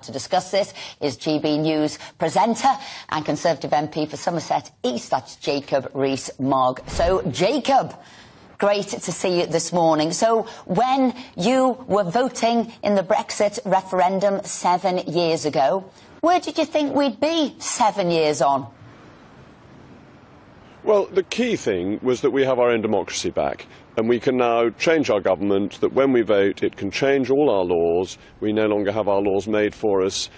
To discuss this is GB News presenter and Conservative MP for Somerset East, that's Jacob Rees-Mogg. So, Jacob, great to see you this morning. So, when you were voting in the Brexit referendum 7 years ago, where did you think we'd be 7 years on? Well, the key thing was that we have our own democracy back, and we can now change our government, that when we vote it can change all our laws. We no longer have our laws made for us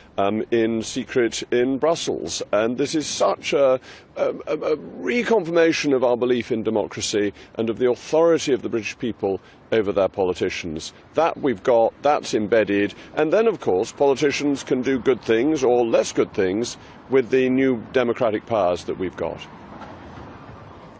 in secret in Brussels. And this is such a reconfirmation of our belief in democracy and of the authority of the British people over their politicians. That we've got, that's embedded, and then of course politicians can do good things or less good things with the new democratic powers that we've got.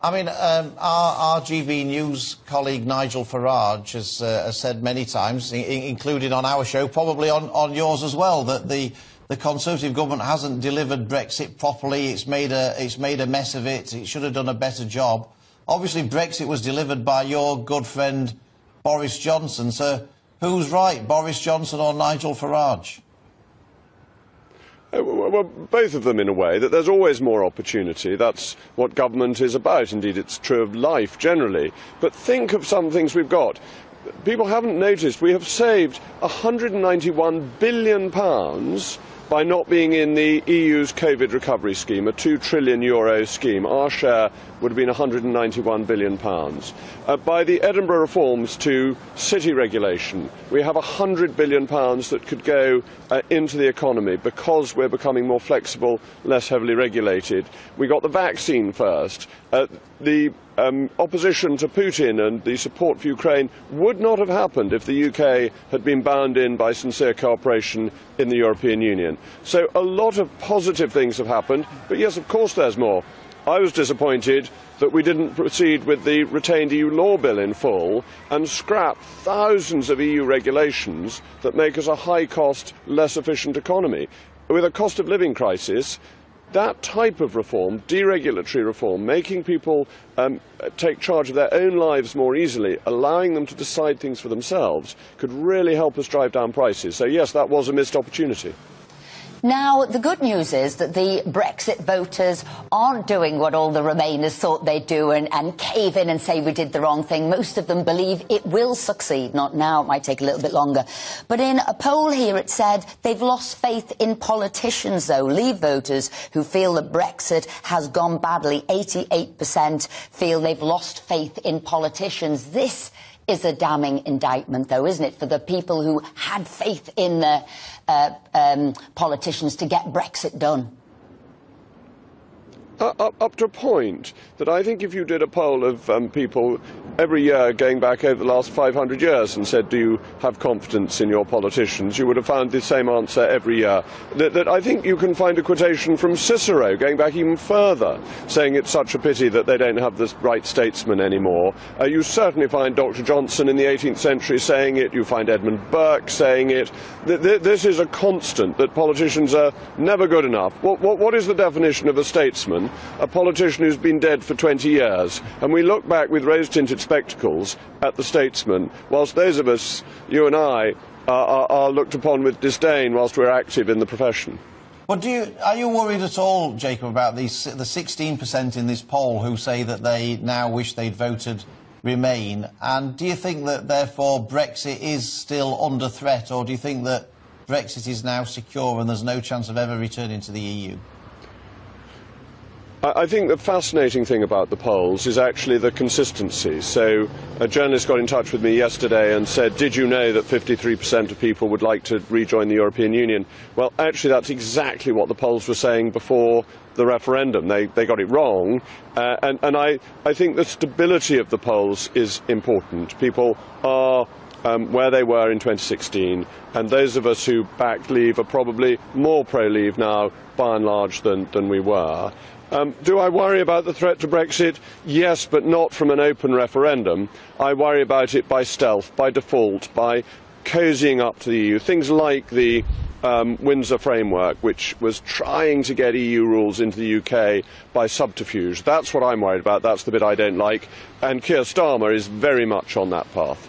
I mean, our GB News colleague Nigel Farage has said many times, including on our show, probably on yours as well, that the Conservative government hasn't delivered Brexit properly. It's made a mess of it. It should have done a better job. Obviously, Brexit was delivered by your good friend Boris Johnson. So, who's right, Boris Johnson or Nigel Farage? Well, both of them in a way, that there's always more opportunity. That's what government is about. Indeed, it's true of life generally. But think of some things we've got. People haven't noticed we have saved £191 billion by not being in the EU's COVID recovery scheme, a €2 trillion scheme. Our share would have been £191 billion. By the Edinburgh reforms to city regulation, we have £100 billion that could go into the economy because we're becoming more flexible, less heavily regulated. We got the vaccine first. The opposition to Putin and the support for Ukraine would not have happened if the UK had been bound in by sincere cooperation in the European Union. So a lot of positive things have happened, but yes, of course there's more. I was disappointed that we didn't proceed with the retained EU law bill in full and scrap thousands of EU regulations that make us a high-cost, less efficient economy. With a cost of living crisis, that type of reform, deregulatory reform, making people take charge of their own lives more easily, allowing them to decide things for themselves, could really help us drive down prices. So yes, that was a missed opportunity. Now, the good news is that the Brexit voters aren't doing what all the Remainers thought they'd do and cave in and say we did the wrong thing. Most of them believe it will succeed. Not now, it might take a little bit longer. But in a poll here, it said they've lost faith in politicians, though. Leave voters who feel that Brexit has gone badly, 88% feel they've lost faith in politicians. This is a damning indictment, though, isn't it, for the people who had faith in the politicians to get Brexit done? Up to a point that I think if you did a poll of people every year going back over the last 500 years and said, do you have confidence in your politicians, you would have found the same answer every year. That I think you can find a quotation from Cicero going back even further, saying it's such a pity that they don't have the right statesmen anymore. You certainly find Dr. Johnson in the 18th century saying it. You find Edmund Burke saying it. This is a constant, that politicians are never good enough. What is the definition of a statesman? A politician who's been dead for 20 years. And we look back with rose-tinted spectacles at the statesman, whilst those of us, you and I, are looked upon with disdain whilst we're active in the profession. But are you worried at all, Jacob, about the 16% in this poll who say that they now wish they'd voted Remain? And do you think that, therefore, Brexit is still under threat, or do you think that Brexit is now secure and there's no chance of ever returning to the EU? I think the fascinating thing about the polls is actually the consistency. So a journalist got in touch with me yesterday and said, did you know that 53% of people would like to rejoin the European Union? Well, actually, that's exactly what the polls were saying before the referendum. They got it wrong. And I think the stability of the polls is important. People are where they were in 2016, and those of us who backed Leave are probably more pro-Leave now, by and large, than we were. Do I worry about the threat to Brexit? Yes, but not from an open referendum. I worry about it by stealth, by default, by cozying up to the EU. Things like the Windsor Framework, which was trying to get EU rules into the UK by subterfuge. That's what I'm worried about. That's the bit I don't like. And Keir Starmer is very much on that path.